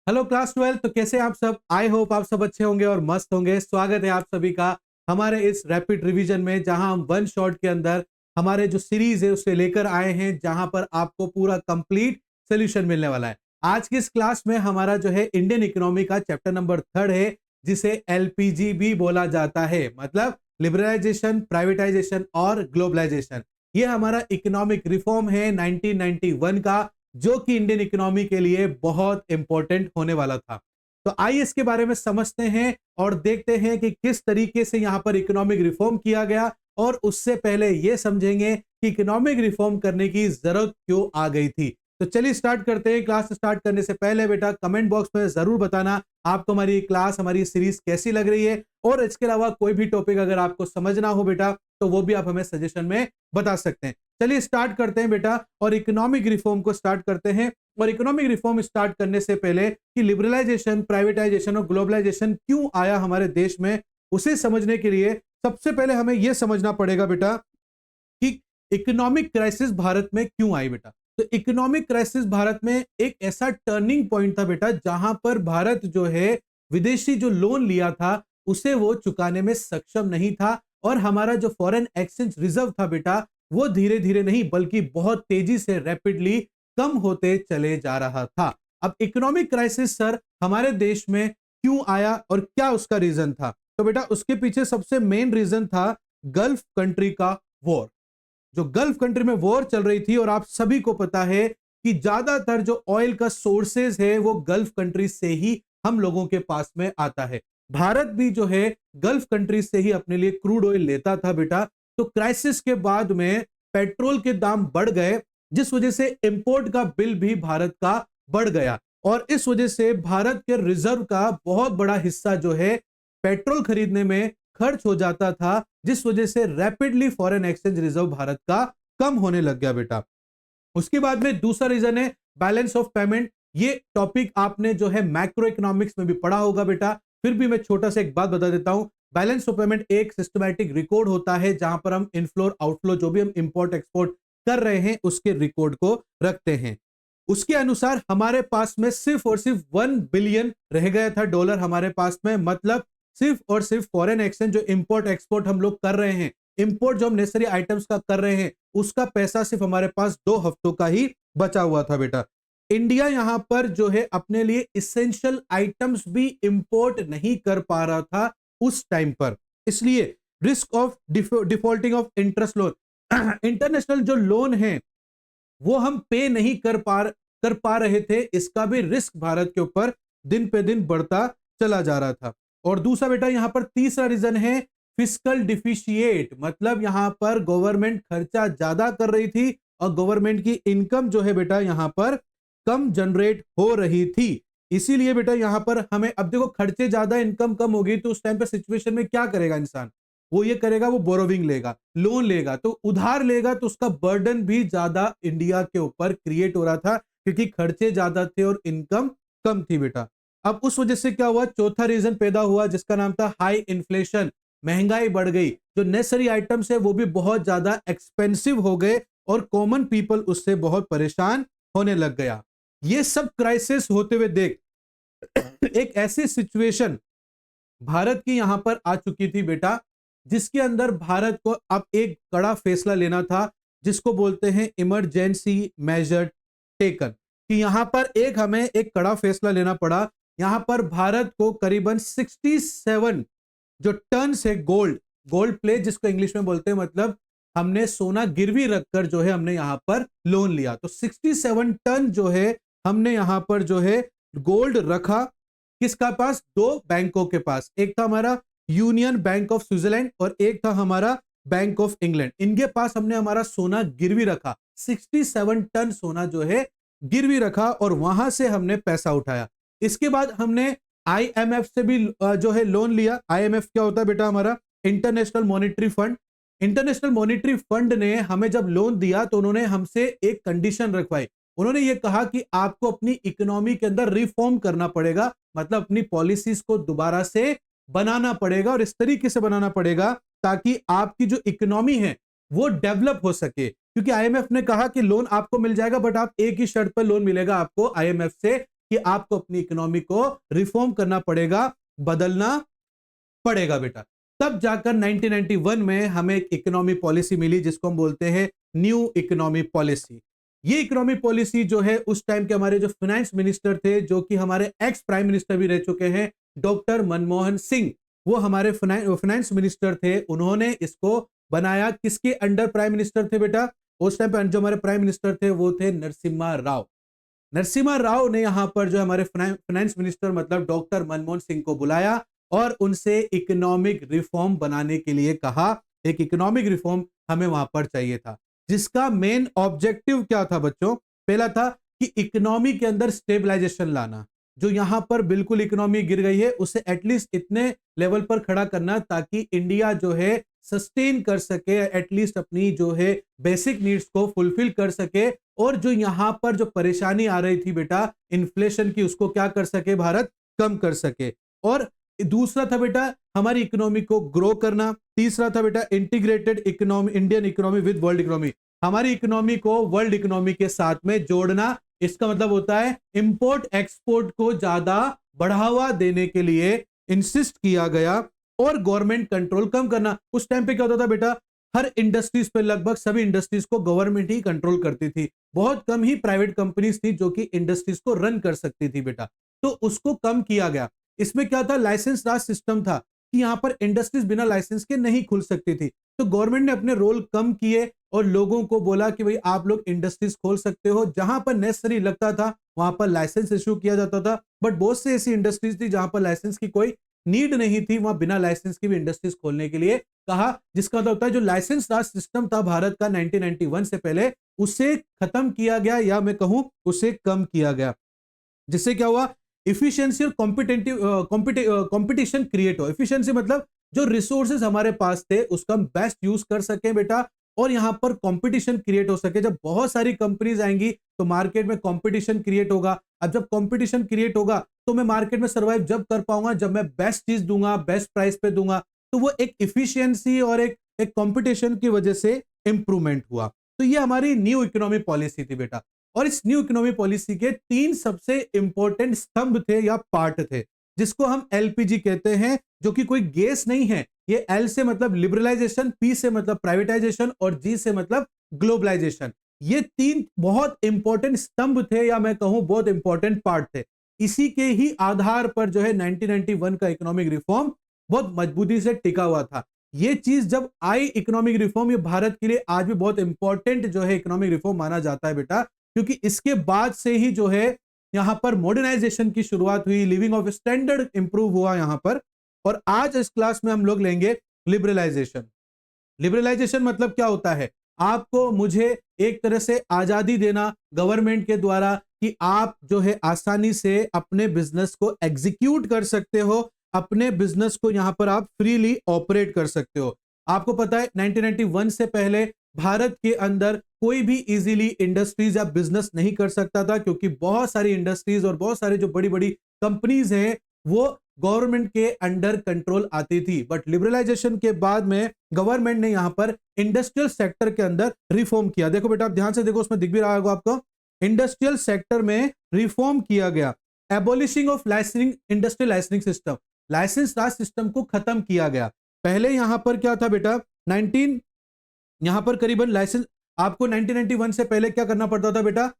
Hello class 12। तो कैसे हैं आप सब? आई होप आप सब अच्छे होंगे और मस्त होंगे। स्वागत है आप सभी का हमारे इस रैपिड रिवीजन में, जहां हम वन शॉट के अंदर हमारे जो सीरीज है उसे लेकर आए हैं, जहां पर आपको पूरा कंप्लीट सोल्यूशन मिलने वाला है। आज की इस क्लास में हमारा जो है इंडियन इकोनॉमी का चैप्टर नंबर 3 है, जिसे एलपीजी भी बोला जाता है, मतलब लिबरलाइजेशन, प्राइवेटाइजेशन और ग्लोबलाइजेशन। ये हमारा इकोनॉमिक रिफॉर्म है 1991 का, जो कि इंडियन इकोनॉमी के लिए बहुत इंपॉर्टेंट होने वाला था। तो आइए इसके बारे में समझते हैं और देखते हैं कि किस तरीके से यहां पर इकोनॉमिक रिफॉर्म किया गया, और उससे पहले यह समझेंगे कि इकोनॉमिक रिफॉर्म करने की जरूरत क्यों आ गई थी। तो चलिए स्टार्ट करते हैं। क्लास स्टार्ट करने से पहले बेटा कमेंट बॉक्स में जरूर बताना आपको हमारी क्लास, हमारी सीरीज कैसी लग रही है, और इसके अलावा कोई भी टॉपिक अगर आपको समझना हो बेटा तो वो भी आप हमें सजेशन में बता सकते हैं। चलिए स्टार्ट करते हैं बेटा, और इकोनॉमिक रिफॉर्म को स्टार्ट करते हैं। और इकोनॉमिक रिफॉर्म स्टार्ट करने से पहले कि लिबरलाइजेशन, प्राइवेटाइजेशन और ग्लोबलाइजेशन क्यों आया हमारे देश में, उसे समझने के लिए सबसे पहले हमें यह समझना पड़ेगा बेटा कि इकोनॉमिक क्राइसिस भारत में क्यों आई बेटा। तो इकोनॉमिक क्राइसिस भारत में एक ऐसा टर्निंग पॉइंट था बेटा, जहां पर भारत जो है विदेशी जो लोन लिया था उसे वो चुकाने में सक्षम नहीं था, और हमारा जो फॉरेन एक्सचेंज रिजर्व था बेटा, वो धीरे धीरे नहीं बल्कि बहुत तेजी से रैपिडली कम होते चले जा रहा था। अब इकोनॉमिक क्राइसिस सर हमारे देश में क्यों आया और क्या उसका रीजन था? तो बेटा उसके पीछे सबसे मेन रीजन था गल्फ कंट्री का वॉर। जो गल्फ कंट्री में वॉर चल रही थी, और आप सभी को पता है कि ज्यादातर जो ऑयल का सोर्सेज है वो गल्फ कंट्री से ही हम लोगों के पास में आता है। भारत भी जो है गल्फ कंट्री से ही अपने लिए क्रूड ऑयल लेता था बेटा। तो क्राइसिस के बाद में पेट्रोल के दाम बढ़ गए, जिस वजह से इंपोर्ट का बिल भी भारत का बढ़ गया, और इस वजह से भारत के रिजर्व का बहुत बड़ा हिस्सा जो है पेट्रोल खरीदने में खर्च हो जाता था, जिस वजह से rapidly foreign exchange reserve Bharat का कम होने लग गया बेटा। उसके बाद में दूसरा रीजन है बैलेंस ऑफ पेमेंट। ये टॉपिक आपने जो है मैक्रो इकोनॉमिक्स में भी पढ़ा होगा बेटा, फिर भी मैं छोटा सा एक बात बता देता हूं। बैलेंस ऑफ पेमेंट एक सिस्टमैटिक रिकॉर्ड होता है, जहां पर हम इनफ्लो और आउटफ्लो जो भी हम इंपोर्ट एक्सपोर्ट कर रहे हैं उसके रिकॉर्ड को रखते हैं। उसके अनुसार हमारे पास में सिर्फ और सिर्फ 1 बिलियन रह गया था डॉलर हमारे पास में, मतलब सिर्फ और सिर्फ फॉरेन एक्सचेंज जो इंपोर्ट एक्सपोर्ट हम लोग कर रहे हैं, इंपोर्ट जो हम नेसेसरी आइटम्स का कर रहे हैं, उसका पैसा सिर्फ हमारे पास 2 हफ्तों का ही बचा हुआ था बेटा। इंडिया यहां पर जो है अपने लिए इसेंशियल आइटम्स भी इंपोर्ट नहीं कर पा रहा था उस टाइम पर, इसलिए risk of defaulting of interest loan international जो लोन है वो हम पे नहीं कर पा रहे थे, इसका भी रिस्क भारत के ऊपर दिन पे दिन बढ़ता चला जा रहा था। और दूसरा बेटा यहां पर तीसरा रीजन है फिस्कल डिफिशिएट, मतलब यहां पर गवर्नमेंट खर्चा ज्यादा कर रही थी और गवर्नमेंट की इनकम जो है बेटा यहां पर कम जनरेट हो रही थी। इसीलिए बेटा यहां पर हमें, अब देखो खर्चे ज्यादा इनकम कम होगी तो उस टाइम पे सिचुएशन में क्या करेगा इंसान? वो ये करेगा, वो बोरोविंग लेगा, लोन लेगा, तो उधार लेगा, तो उसका बर्डन भी ज्यादा इंडिया के ऊपर क्रिएट हो रहा था, क्योंकि खर्चे ज्यादा थे और इनकम कम थी बेटा। अब उस वजह से क्या हुआ, चौथा रीजन पैदा हुआ जिसका नाम था हाई इन्फ्लेशन। महंगाई बढ़ गई, जो नेसेसरी आइटम्स है वो भी बहुत ज्यादा एक्सपेंसिव हो गए, और कॉमन पीपल उससे बहुत परेशान होने लग गया। ये सब क्राइसिस होते हुए देख एक ऐसी सिचुएशन भारत की यहां पर आ चुकी थी बेटा, जिसके अंदर भारत को अब एक कड़ा फैसला लेना था, जिसको बोलते हैं इमरजेंसी मेजर टेकन। कि यहां पर हमें एक कड़ा फैसला लेना पड़ा। यहां पर भारत को करीबन 67 जो टन से गोल्ड प्लेट जिसको इंग्लिश में बोलते हैं, मतलब हमने सोना गिरवी रखकर जो है हमने यहां पर लोन लिया। तो 67 टन जो है हमने यहां पर जो है गोल्ड रखा। किसका पास? 2 बैंकों के पास। एक था हमारा यूनियन बैंक ऑफ स्विट्जरलैंड और एक था हमारा बैंक ऑफ इंग्लैंड। इनके पास हमने हमारा सोना गिरवी रखा, 67 टन सोना जो है गिरवी रखा, और वहां से हमने पैसा उठाया। इसके बाद हमने आईएमएफ से भी जो है लोन लिया। आईएमएफ क्या होता है बेटा? हमारा international monetary fund. International monetary fund ने हमें जब लोन दिया तो उन्होंने हमसे एक कंडीशन रखवाई। उन्होंने ये कहा कि आपको अपनी इकोनॉमी के अंदर रिफॉर्म करना पड़ेगा, मतलब अपनी पॉलिसीज को दोबारा से बनाना पड़ेगा, और इस तरीके से बनाना पड़ेगा ताकि आपकी जो इकोनॉमी है वो डेवलप हो सके। क्योंकि आईएमएफ ने कहा कि लोन आपको मिल जाएगा, बट आप एक ही शर्त पर लोन मिलेगा आपको आईएमएफ से कि आपको अपनी इकोनॉमी को रिफॉर्म करना पड़ेगा, बदलना पड़ेगा बेटा। तब जाकर 1991 में हमें एक इकोनॉमी पॉलिसी मिली जिसको हम बोलते हैं न्यू इकोनॉमी पॉलिसी। ये इकोनॉमी पॉलिसी जो है उस टाइम के हमारे जो फाइनेंस मिनिस्टर थे, जो कि हमारे एक्स प्राइम मिनिस्टर भी रह चुके हैं, डॉक्टर मनमोहन सिंह, वो हमारे फाइनेंस मिनिस्टर थे। उन्होंने इसको बनाया। किसके अंडर प्राइम मिनिस्टर थे बेटा? उस टाइम पे जो हमारे प्राइम मिनिस्टर थे वो थे नरसिम्हा राव। नरसिम्हा राव ने यहां पर जो हमारे फाइनेंस मिनिस्टर मतलब डॉक्टर मनमोहन सिंह को बुलाया और उनसे इकोनॉमिक रिफॉर्म बनाने के लिए कहा। एक इकोनॉमिक रिफॉर्म हमें वहां पर चाहिए था, जिसका मेन ऑब्जेक्टिव क्या था बच्चों? पहला था कि इकोनॉमी के अंदर स्टेबलाइजेशन लाना। जो यहां पर बिल्कुल इकोनॉमी गिर गई है उसे एटलीस्ट इतने लेवल पर खड़ा करना ताकि इंडिया जो है सस्टेन कर सके, एटलीस्ट अपनी जो है बेसिक नीड्स को फुलफिल कर सके, और जो यहां पर जो परेशानी आ रही थी बेटा इन्फ्लेशन की, उसको क्या कर सके भारत? कम कर सके। और दूसरा था बेटा हमारी इकोनॉमी को ग्रो करना। तीसरा था बेटा integrated economy, Indian economy with world economy, हमारी इकोनॉमी को वर्ल्ड इकोनॉमी के साथ में जोड़ना। इसका मतलब होता है इंपोर्ट एक्सपोर्ट को ज्यादा बढ़ावा देने के लिए इंसिस्ट किया गया, और गवर्नमेंट कंट्रोल कम करना। उस टाइम पे क्या होता था बेटा, हर इंडस्ट्रीज पे, लगभग सभी इंडस्ट्रीज को गवर्नमेंट ही कंट्रोल करती थी। बहुत कम ही प्राइवेट कंपनीज थी जो कि इंडस्ट्रीज को रन कर सकती थी बेटा, तो उसको कम किया गया। इसमें क्या था, लाइसेंस राज सिस्टम था कि यहां पर इंडस्ट्रीज बिना लाइसेंस के नहीं खुल सकती थी। तो गवर्नमेंट ने अपने रोल कम किए और लोगों को बोला कि भाई आप लोग इंडस्ट्रीज खोल सकते हो। जहां पर नेसेसरी लगता था वहां पर लाइसेंस इशू किया जाता था, बट बहुत से ऐसी इंडस्ट्रीज थी जहां पर लाइसेंस की कोई नीड नहीं थी, वहां बिना लाइसेंस की भी इंडस्ट्रीज खोलने के लिए कहा। जिसका मतलब होता है जो लाइसेंस राज सिस्टम था भारत का 1991 से पहले, उसे खत्म किया गया, या मैं कहूं उसे कम किया गया। जिससे क्या हुआ, इफिशियंसी और कंपटीशन क्रिएट हो। इफिशियंसी मतलब जो रिसोर्सेज हमारे पास थे उसका हम बेस्ट यूज कर सके बेटा, और यहां पर कंपटीशन क्रिएट हो सके। जब बहुत सारी कंपनीज आएंगी तो मार्केट में कंपटीशन क्रिएट होगा। अब जब कंपटीशन क्रिएट होगा तो मैं मार्केट में सर्वाइव जब कर पाऊंगा जब मैं बेस्ट चीज दूंगा, बेस्ट प्राइस पे दूंगा। तो वो एक इफिशियंसी और एक कंपटीशन की वजह से इंप्रूवमेंट हुआ। तो ये हमारी न्यू इकोनॉमी पॉलिसी थी बेटा। और इस न्यू इकोनॉमी पॉलिसी के 3 सबसे इंपॉर्टेंट स्तंभ थे या पार्ट थे, जिसको हम एलपीजी कहते हैं, जो कि कोई गैस नहीं है। ये एल से मतलब लिबरलाइजेशन, पी से मतलब प्राइवेटाइजेशन, और जी से मतलब ग्लोबलाइजेशन। ये 3 बहुत इंपॉर्टेंट स्तंभ थे, या मैं कहूं बहुत इंपॉर्टेंट पार्ट थे। इसी के ही आधार पर जो है 1991 का इकोनॉमिक रिफॉर्म बहुत मजबूती से टिका हुआ था। ये चीज जब आई इकोनॉमिक रिफॉर्म, ये भारत के लिए आज भी बहुत इंपॉर्टेंट जो है इकोनॉमिक रिफॉर्म माना जाता है बेटा, क्योंकि इसके बाद से ही जो है यहां पर मॉडर्नाइजेशन की शुरुआत हुई, लिविंग ऑफ स्टैंडर्ड इंप्रूव हुआ यहां पर। और आज इस क्लास में हम लोग लेंगे लिबरलाइजेशन। लिबरलाइजेशन मतलब क्या होता है, आपको मुझे एक तरह से आजादी देना गवर्नमेंट के द्वारा कि आप जो है आसानी से अपने बिजनेस को एग्जीक्यूट कर सकते हो, अपने बिजनेस को यहां पर आप फ्रीली ऑपरेट कर सकते हो। आपको पता है 1991 से पहले भारत के अंदर कोई भी इजीली इंडस्ट्रीज या बिजनेस नहीं कर सकता था, क्योंकि बहुत सारी इंडस्ट्रीज और बहुत सारी जो बड़ी बड़ी कंपनीज हैं वो गवर्नमेंट के अंडर कंट्रोल आती थी। बट लिबरलाइजेशन के बाद में गवर्नमेंट ने यहां पर इंडस्ट्रियल सेक्टर के अंदर रिफॉर्म किया। देखो बेटा आप ध्यान से देखो, उसमें दिख भी रहा होगा आपको, इंडस्ट्रियल सेक्टर में रिफॉर्म किया गया। Abolishing of licensing, industrial licensing system, licence Raj system को खत्म किया गया। पहले यहां पर क्या था बेटा, यहां पर करीबन लाइसेंस, आपको 1991 से पहले क्या करना पड़ता था बेटा,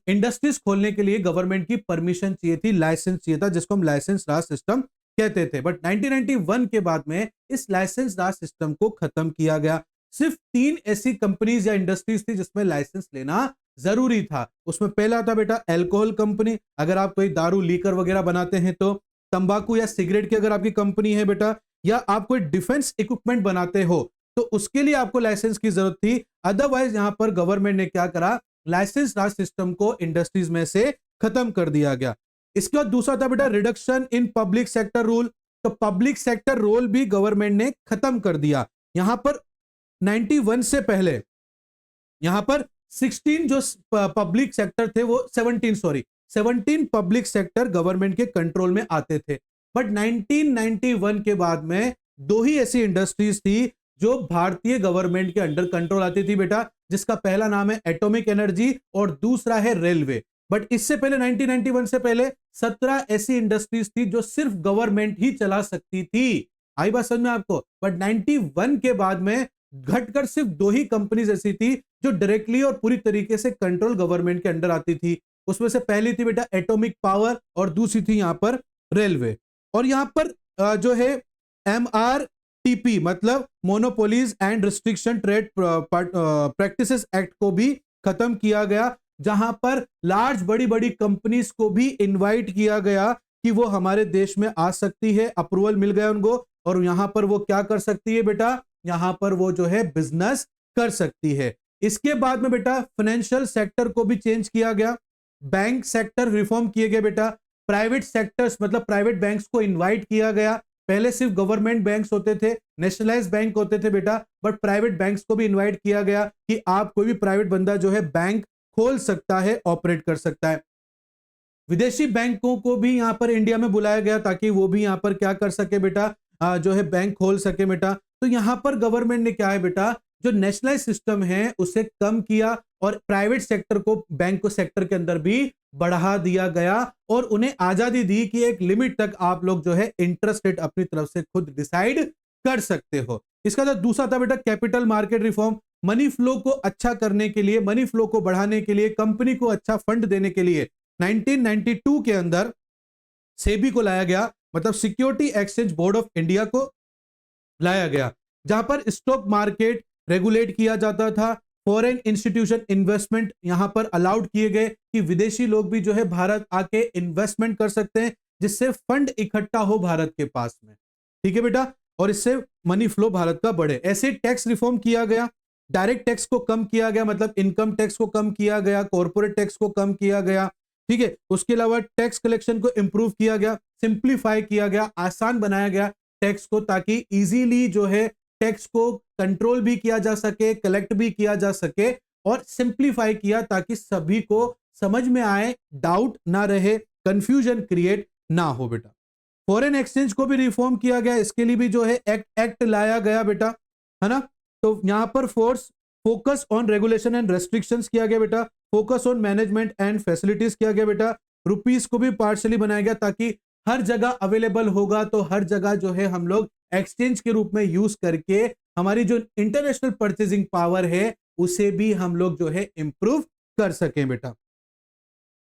इंडस्ट्रीज खोलने के लिए गवर्नमेंट की परमिशन चाहिए थी, लाइसेंस चाहिए था, जिसको हम लाइसेंस राज सिस्टम कहते थे। बट 1991 के बाद में इस लाइसेंस राज सिस्टम को खत्म किया गया। सिर्फ 3 ऐसी कंपनीज या इंडस्ट्रीज थी जिसमें लाइसेंस लेना जरूरी था। उसमें पहला था बेटा एल्कोहल कंपनी, अगर आप कोई दारू लीकर वगैरह बनाते हैं तो। तंबाकू या सिगरेट की अगर आपकी कंपनी है बेटा, या आप कोई डिफेंस इक्विपमेंट बनाते हो तो उसके लिए आपको लाइसेंस की जरूरत थी। अदरवाइज यहां पर गवर्नमेंट ने क्या करा, लाइसेंस राज सिस्टम को इंडस्ट्रीज में से खत्म कर दिया गया। इसके बाद दूसरा था बेटा reduction in public sector rule, तो पब्लिक सेक्टर रोल भी गवर्नमेंट ने खत्म कर दिया। यहां पर 91 से पहले यहां पर 16 जो पब्लिक सेक्टर थे वो 17 पब्लिक सेक्टर गवर्नमेंट के कंट्रोल में आते थे। बट 1991 के बाद में 2 ही ऐसी इंडस्ट्रीज थी जो भारतीय गवर्नमेंट के अंडर कंट्रोल आती थी बेटा, जिसका पहला नाम है एटॉमिक एनर्जी और दूसरा है रेलवे। बट इससे पहले 1991 से पहले 17 ऐसी इंडस्ट्रीज थी जो सिर्फ गवर्नमेंट ही चला सकती थी। आई बात समझ में आपको? बट 91 के बाद में घटकर सिर्फ 2 ही कंपनीज ऐसी थी जो डायरेक्टली और पूरी तरीके से कंट्रोल गवर्नमेंट के अंडर आती थी। उसमें से पहली थी बेटा एटॉमिक पावर और दूसरी थी यहां पर रेलवे। और यहां पर जो है MRTP मतलब monopolies and restriction trade practices act को भी खत्म किया गया, जहां पर लार्ज बड़ी बड़ी कंपनीज को भी इनवाइट किया गया कि वो हमारे देश में आ सकती है, अप्रूवल मिल गया उनको और यहां पर वो क्या कर सकती है बेटा, यहां पर वो जो है बिजनेस कर सकती है। इसके बाद में बेटा फाइनेंशियल सेक्टर को भी चेंज किया गया, बैंक सेक्टर रिफॉर्म किए गए बेटा, प्राइवेट सेक्टर्स मतलब प्राइवेट बैंक्स को इनवाइट किया गया। पहले सिर्फ गवर्नमेंट बैंक्स होते थे, नेशनलाइज्ड बैंक होते थे बेटा, बट प्राइवेट बैंक्स को भी इनवाइट किया गया कि आप कोई भी प्राइवेट बंदा जो है बैंक खोल सकता है, ऑपरेट कर सकता है। विदेशी बैंकों को भी यहां पर इंडिया में बुलाया गया ताकि वो भी यहां पर क्या कर सके बेटा, जो है बैंक खोल सके बेटा। तो यहां पर गवर्नमेंट ने क्या है बेटा, जो नेशनलाइज सिस्टम है उसे कम किया और प्राइवेट सेक्टर को बैंक को सेक्टर के अंदर भी बढ़ा दिया गया और उन्हें आजादी दी कि एक लिमिट तक आप लोग जो है इंटरेस्ट रेट अपनी तरफ से खुद डिसाइड कर सकते हो। इसका जो दूसरा था बेटा capital market reform, money flow को अच्छा करने के लिए, मनी फ्लो को बढ़ाने के लिए, कंपनी को अच्छा फंड देने के लिए 1992 के अंदर सेबी को लाया गया, मतलब security exchange board of India को लाया गया, जहां पर स्टॉक मार्केट रेगुलेट किया जाता था। फॉरेन इंस्टीट्यूशन इन्वेस्टमेंट यहां पर अलाउड किए गए कि विदेशी लोग भी जो है भारत आके इन्वेस्टमेंट कर सकते हैं, जिससे फंड इकट्ठा हो भारत के पास में। ठीक है बेटा, और इससे मनी फ्लो भारत का बढ़े। ऐसे टैक्स रिफॉर्म किया गया, डायरेक्ट टैक्स को कम किया गया, मतलब इनकम टैक्स को कम किया गया, कॉर्पोरेट टैक्स को कम किया गया। ठीक है, उसके अलावा टैक्स कलेक्शन को इंप्रूव किया गया, सिंप्लीफाई किया गया, आसान बनाया गया टैक्स को, ताकि इजीली जो है टैक्स को कंट्रोल भी किया जा सके, कलेक्ट भी किया जा सके, और सिंप्लीफाई किया ताकि सभी को समझ में आए, डाउट ना रहे, कंफ्यूजन क्रिएट ना हो बेटा। फॉरेन एक्सचेंज को भी रिफॉर्म किया गया, इसके लिए भी जो है एक्ट लाया गया बेटा, है ना। तो यहां पर focus on regulation and restrictions किया गया बेटा, focus on management and facilities किया गया बेटा। रुपीस को भी पार्शली बनाया गया ताकि हर जगह अवेलेबल होगा तो हर जगह जो है हम लोग एक्सचेंज के रूप में यूज करके हमारी जो इंटरनेशनल परचेजिंग पावर है उसे भी हम लोग जो है इंप्रूव कर सकें बेटा।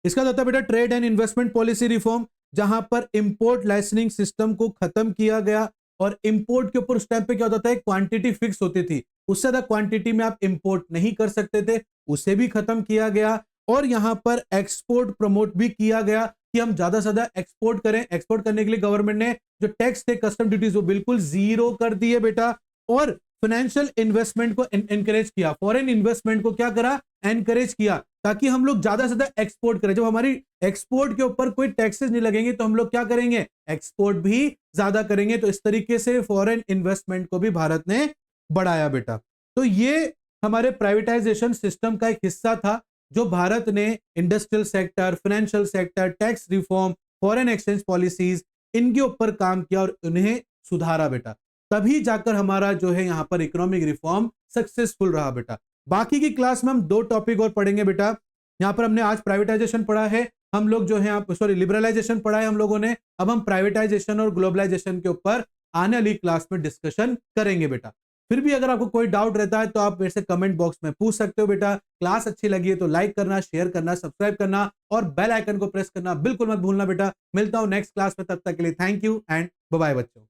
इसका होता है बेटा trade and investment policy reform, जहां पर इंपोर्ट लाइसेंसिंग सिस्टम को खत्म किया गया और इंपोर्ट के ऊपर उस टाइम पे क्या होता था, एक क्वांटिटी फिक्स होती थी, उससे ज्यादा क्वांटिटी में आप इंपोर्ट नहीं कर सकते थे, उसे भी खत्म किया गया। और यहां पर एक्सपोर्ट प्रमोट भी किया गया कि हम ज्यादा से ज्यादा एक्सपोर्ट करें। एक्सपोर्ट करने के लिए गवर्नमेंट ने जो टैक्स थे, कस्टम ड्यूटीज, वो बिल्कुल जीरो कर दिए बेटा। और फाइनेंशियल इन्वेस्टमेंट को एनकरेज किया, फॉरेन इन्वेस्टमेंट को क्या करा, एनकरेज किया, ताकि हम लोग ज्यादा से ज्यादा एक्सपोर्ट करें। जब हमारी एक्सपोर्ट के ऊपर कोई टैक्सेस नहीं लगेंगे तो हम लोग क्या करेंगे, एक्सपोर्ट भी ज्यादा करेंगे। तो इस तरीके से फॉरेन इन्वेस्टमेंट को भी भारत ने बढ़ाया बेटा। तो ये हमारे प्राइवेटाइजेशन सिस्टम का एक हिस्सा था जो भारत ने industrial sector, financial sector, tax reform, foreign exchange policies, इनके ऊपर काम किया और उन्हें सुधारा बेटा। तभी जाकर हमारा जो है यहां पर इकोनॉमिक रिफॉर्म सक्सेसफुल रहा बेटा। बाकी की क्लास में हम 2 टॉपिक और पढ़ेंगे बेटा। यहां पर हमने आज प्राइवेटाइजेशन पढ़ा है, हम लोग जो है लिबरलाइजेशन पढ़ा है हम लोगों ने। अब हम प्राइवेटाइजेशन और ग्लोबलाइजेशन के ऊपर आने वाली क्लास में डिस्कशन करेंगे बेटा। फिर भी अगर आपको कोई डाउट रहता है तो आप मेरे से कमेंट बॉक्स में पूछ सकते हो बेटा। क्लास अच्छी लगी है तो लाइक करना, शेयर करना, सब्सक्राइब करना और बेल आइकन को प्रेस करना बिल्कुल मत भूलना बेटा। मिलता हूं नेक्स्ट क्लास में, तब तक के लिए thank you and bye bye बच्चों।